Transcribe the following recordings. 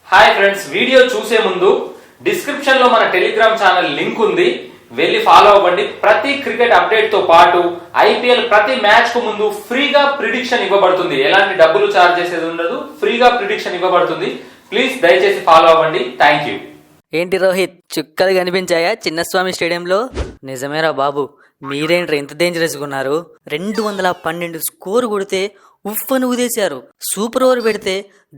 Hi friends, video చూసే ముందు description లో మన టెలిగ్రామ్ ఛానల్ లింక్ ఉంది, వెళ్ళి ఫాలో అవ్వండి. ప్రతి క్రికెట్ అప్డేట్ తో పాటు ఐపీఎల్ ప్రతి మ్యాచ్ కు ముందు ఫ్రీగా ప్రిడిక్షన్ ఇవ్వబడుతుంది. ఎలాంటి డబ్బులు చార్జ్ చేసేది ఉండదు, ఫ్రీగా ప్రిడిక్షన్ ఇవ్వబడుతుంది. ప్లీజ్ దయచేసి ఫాలో అవ్వండి. Thank you. ఏంటి రోహిత్, చుక్కలు కనిపించాయా చిన్నస్వామి స్టేడియంలో? నిజమేరా బాబు, మీరేంట్రా ఎంత డేంజరస్గా ఉన్నారు? 212 స్కోర్ కొడితే ఉఫ్ఫను ఊదేశారు. సూపర్ ఓవర్ పెడితే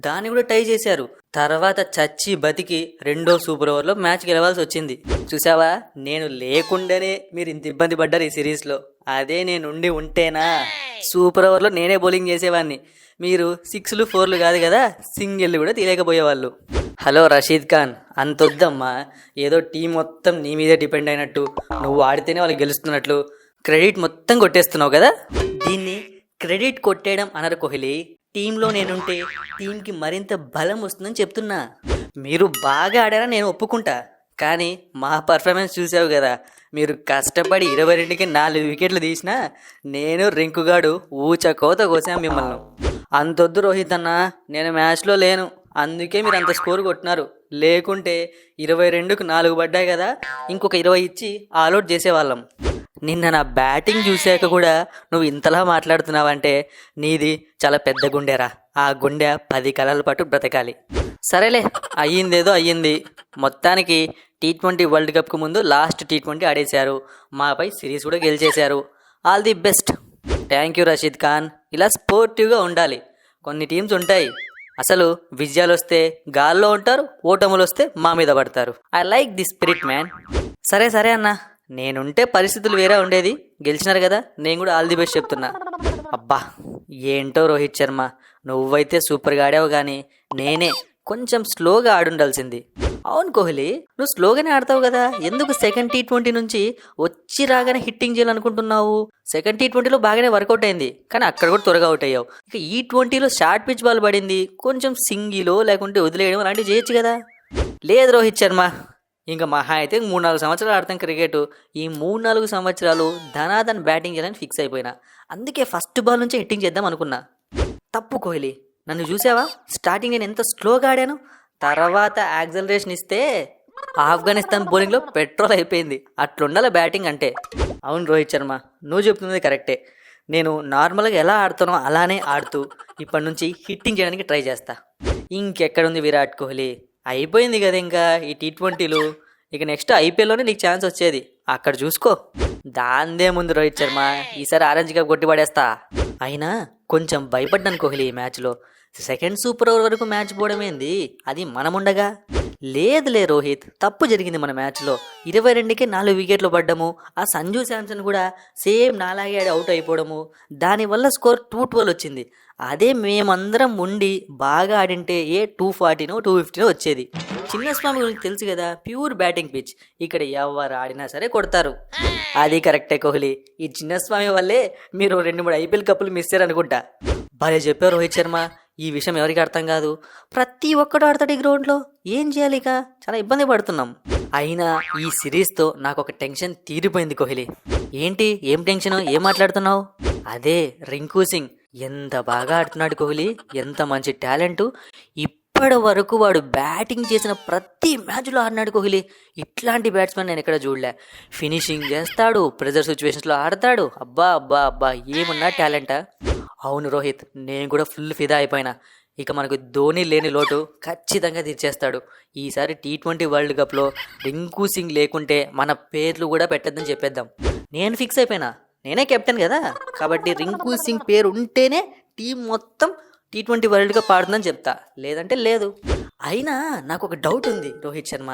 దాన్ని కూడా టై చేశారు. తర్వాత చచ్చి బతికి రెండో సూపర్ ఓవర్లో మ్యాచ్ గెలవాల్సి వచ్చింది. చూసావా, నేను లేకుండానే మీరు ఇంత ఇబ్బంది పడ్డారు ఈ సిరీస్లో. అదే నేనుండి ఉంటేనా సూపర్ ఓవర్లో నేనే బౌలింగ్ చేసేవాడిని. మీరు 6లు 4లు కాదు కదా, సింగిల్ కూడా తీయలేకపోయేవాళ్ళు. హలో రషీద్ ఖాన్, అంతొద్దమ్మా. ఏదో టీం మొత్తం నీ మీదే డిపెండ్ అయినట్టు, నువ్వు ఆడితేనే వాళ్ళు గెలుస్తున్నట్లు క్రెడిట్ మొత్తం కొట్టేస్తున్నావు కదా. దీన్ని క్రెడిట్ కొట్టేయడం అనరు కోహ్లీ. టీంలో నేనుంటే టీంకి మరింత బలం వస్తుందని చెప్తున్నా. మీరు బాగా ఆడారా నేను ఒప్పుకుంటా, కానీ మా పర్ఫార్మెన్స్ చూసావు కదా. మీరు కష్టపడి 22కి 4 వికెట్లు తీసినా నేను రింకుగాడు ఊచకోత కోసాం మిమ్మల్ని. అంతొద్దు రోహిత్ అన్న, నేను మ్యాచ్లో లేను, అందుకే మీరు అంత స్కోర్ కొట్టినారు. లేకుంటే 22కి 4 పడ్డాయి కదా, ఇంకొక 20 ఇచ్చి ఆల్అౌట్ చేసేవాళ్ళం. నిన్న నా బ్యాటింగ్ చూశాక కూడా నువ్వు ఇంతలా మాట్లాడుతున్నావంటే నీది చాలా పెద్ద గుండెరా. ఆ గుండె 10 కలల పాటు బ్రతకాలి. సరేలే, అయ్యిందేదో అయ్యింది. మొత్తానికి T20 వరల్డ్ కప్కు ముందు లాస్ట్ T20 ఆడేశారు. మాపై సిరీస్ కూడా గెలిచేశారు. All the best. Thank you Rashid Khan. ఇలా స్పోర్టివ్గా ఉండాలి. కొన్ని టీమ్స్ ఉంటాయి, అసలు విజయాలు వస్తే గాల్లో ఉంటారు, ఓటములు వస్తే మా మీద పడతారు. I like the spirit man. సరే సరే అన్న, నేనుంటే పరిస్థితులు వేరే ఉండేది. గెలిచినారు కదా, నేను కూడా ఆల్ ది బెస్ట్ చెప్తున్నా. అబ్బా ఏంటో రోహిత్ శర్మ, నువ్వైతే సూపర్గా ఆడావు, కానీ నేనే కొంచెం స్లోగా ఆడుండాల్సింది. అవును కోహ్లీ, నువ్వు స్లోగానే ఆడతావు కదా, ఎందుకు సెకండ్ T20 నుంచి వచ్చి రాగానే హిట్టింగ్ చేయాలనుకుంటున్నావు? సెకండ్ T20లో బాగానే వర్కౌట్ అయింది, కానీ అక్కడ కూడా త్వరగా అవుట్ అయ్యావు. ఇక ఈ20లో షార్ట్ పిచ్ బాల్ పడింది, కొంచెం సింగిలో లేకుంటే వదిలేయడం అలాంటివి చేయొచ్చు కదా. లేదు రోహిత్ శర్మ, ఇంకా మహా అయితే 3-4 సంవత్సరాలు ఆడతాం క్రికెట్. ఈ 3-4 సంవత్సరాలు ధనాధన్ బ్యాటింగ్ చేయాలని ఫిక్స్ అయిపోయినా. అందుకే ఫస్ట్ బాల్ నుంచే హిట్టింగ్ చేద్దాం అనుకున్నా. తప్పు కోహ్లీ, నన్ను చూసావా? స్టార్టింగ్ నేను ఎంత స్లోగా ఆడాను, తర్వాత యాక్సలరేషన్ ఇస్తే ఆఫ్ఘనిస్తాన్ బౌలింగ్లో పెట్రోల్ అయిపోయింది. అట్లుండాలి బ్యాటింగ్ అంటే. అవును రోహిత్ శర్మ, నువ్వు చెప్తున్నది కరెక్టే. నేను నార్మల్గా ఎలా ఆడుతానో అలానే ఆడుతూ ఇప్పటి నుంచి హిట్టింగ్ చేయడానికి ట్రై చేస్తా. ఇంకెక్కడుంది విరాట్ కోహ్లీ? అయిపోయింది కదా ఇంకా ఈ T20లు. ఇక నెక్స్ట్ ఐపీఎల్లోనే నీకు ఛాన్స్ వచ్చేది, అక్కడ చూసుకో. దాందే ముందు రోహిత్ శర్మ, ఈసారి ఆరెంజ్ కప్ కొట్టి పడేస్తా. అయినా కొంచెం భయపడ్డాను కోహ్లీ ఈ మ్యాచ్లో. సెకండ్ సూపర్ ఓవర్ వరకు మ్యాచ్ పోవడమేంది, అది మనముండగా. లేదులే రోహిత్, తప్పు జరిగింది మన మ్యాచ్లో. 22కి 4 వికెట్లు పడ్డము, ఆ సంజు శాంసన్ కూడా సేమ్ నాలాగే ఆడి అవుట్ అయిపోవడము, దానివల్ల స్కోర్ 212 వచ్చింది. అదే మేమందరం ఉండి బాగా ఆడింటే ఏ 240నో 250నో వచ్చేది. చిన్నస్వామి గురించి తెలుసు కదా, ప్యూర్ బ్యాటింగ్ పిచ్. ఇక్కడ ఎవరు ఆడినా సరే కొడతారు. అది కరెక్టే కోహ్లీ, ఈ చిన్నస్వామి వల్లే మీరు 2-3 ఐపీఎల్ కప్పులు మిస్ అయ్యారనుకుంటా. భలే చెప్పారు రోహిత్ శర్మ. ఈ విషయం ఎవరికి అర్థం కాదు, ప్రతి ఒక్కడు ఆడతాడు ఈ గ్రౌండ్లో. ఏం చేయాలి, ఇక చాలా ఇబ్బంది పడుతున్నాం. అయినా ఈ సిరీస్తో నాకు ఒక టెన్షన్ తీరిపోయింది కోహ్లీ. ఏంటి, ఏం టెన్షన్, ఏం మాట్లాడుతున్నావు? అదే రింకు సింగ్ ఎంత బాగా ఆడుతున్నాడు కోహ్లీ, ఎంత మంచి టాలెంటు. ఇప్పటి వరకు వాడు బ్యాటింగ్ చేసిన ప్రతి మ్యాచ్లో ఆడినాడు కోహ్లీ. ఇట్లాంటి బ్యాట్స్మెన్ నేను ఎక్కడ చూడలే. ఫినిషింగ్ చేస్తాడు, ప్రెజర్ సిచ్యువేషన్స్లో ఆడతాడు. అబ్బా అబ్బా అబ్బా, ఏమున్నా టాలెంటా. అవును రోహిత్, నేను కూడా ఫుల్ ఫిదా అయిపోయినా. ఇక మనకు ధోని లేని లోటు ఖచ్చితంగా తీర్చేస్తాడు. ఈసారి T20 వరల్డ్ కప్లో రింకు సింగ్ లేకుంటే మన పేర్లు కూడా పెట్టద్దని చెప్పేద్దాం. నేను ఫిక్స్ అయిపోయినా, నేనే కెప్టెన్ కదా, కాబట్టి రింకు సింగ్ పేరు ఉంటేనే టీం మొత్తం T20 వరల్డ్ కప్ ఆడుతుందని చెప్తా, లేదంటే లేదు. అయినా నాకు ఒక డౌట్ ఉంది రోహిత్ శర్మ.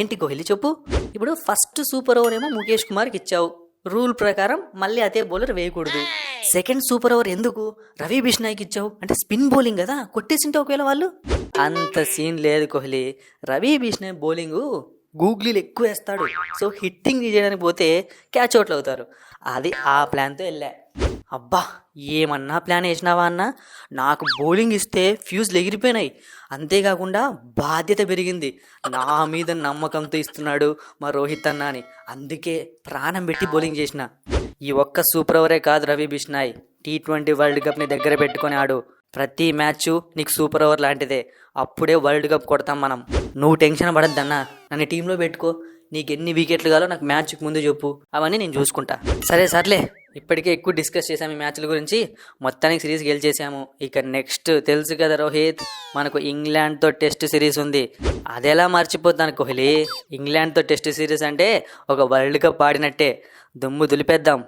ఏంటి కోహ్లీ చెప్పు. ఇప్పుడు ఫస్ట్ సూపర్ ఓవర్ ఏమో ముఖేష్ కుమార్కి ఇచ్చావు, రూల్ ప్రకారం మళ్ళీ అదే బౌలర్ వేయకూడదు. సెకండ్ సూపర్ ఓవర్ ఎందుకు రవి బిష్నాయ్కి ఇచ్చావు? అంటే స్పిన్ బౌలింగ్ కదా, కొట్టేసింటే ఒకవేళ వాళ్ళు. అంత సీన్ లేదు కోహ్లీ. రవి బిష్నాయ్ బౌలింగు గూగ్లీలు ఎక్కువ వేస్తాడు, సో హిట్టింగ్ చేయడానికి పోతే క్యాచ్ అవుట్లు అవుతారు. అది ఆ ప్లాన్తో వెళ్ళా. అబ్బా ఏమన్నా ప్లాన్ వేసినావా అన్న, నాకు బౌలింగ్ ఇస్తే ఫ్యూజ్లు ఎగిరిపోయినాయి. అంతేకాకుండా బాధ్యత పెరిగింది. నా మీద నమ్మకంతో ఇస్తున్నాడు మా రోహిత్ అన్న అని, అందుకే ప్రాణం పెట్టి బౌలింగ్ చేసిన. ఈ ఒక్క సూపర్ ఓవరే కాదు రవి బిష్నాయ్, T20 వరల్డ్ కప్ని దగ్గర పెట్టుకొని ఆడు. ప్రతి మ్యాచ్ నీకు సూపర్ ఓవర్ లాంటిదే. అప్పుడే వరల్డ్ కప్ కొడతాం మనం. నువ్వు టెన్షన్ పడద్దన్నా, నన్ను టీంలో పెట్టుకో. నీకు ఎన్ని వికెట్లు కావాలో నాకు మ్యాచ్కి ముందు చెప్పు, అవన్నీ నేను చూసుకుంటా. సర్లే, ఇప్పటికే ఎక్కువ డిస్కస్ చేసాము ఈ మ్యాచ్ల గురించి. మొత్తానికి సిరీస్ గెలిచేసాము. ఇక నెక్స్ట్ తెలుసు కదా రోహిత్, మనకు ఇంగ్లాండ్తో టెస్ట్ సిరీస్ ఉంది. అదెలా మర్చిపోతాను కోహ్లీ. ఇంగ్లాండ్తో టెస్ట్ సిరీస్ అంటే ఒక వరల్డ్ కప్ ఆడినట్టే. దుమ్ము దులిపేద్దాం.